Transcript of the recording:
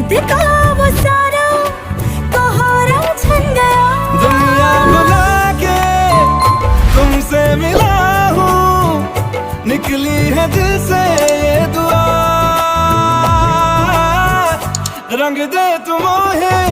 खुद का वो सारा कोहरा छन गया। दुनिया बुला के तुमसे मिला हूँ, निकली है दिल से ये दुआ, रंग दे तुम है।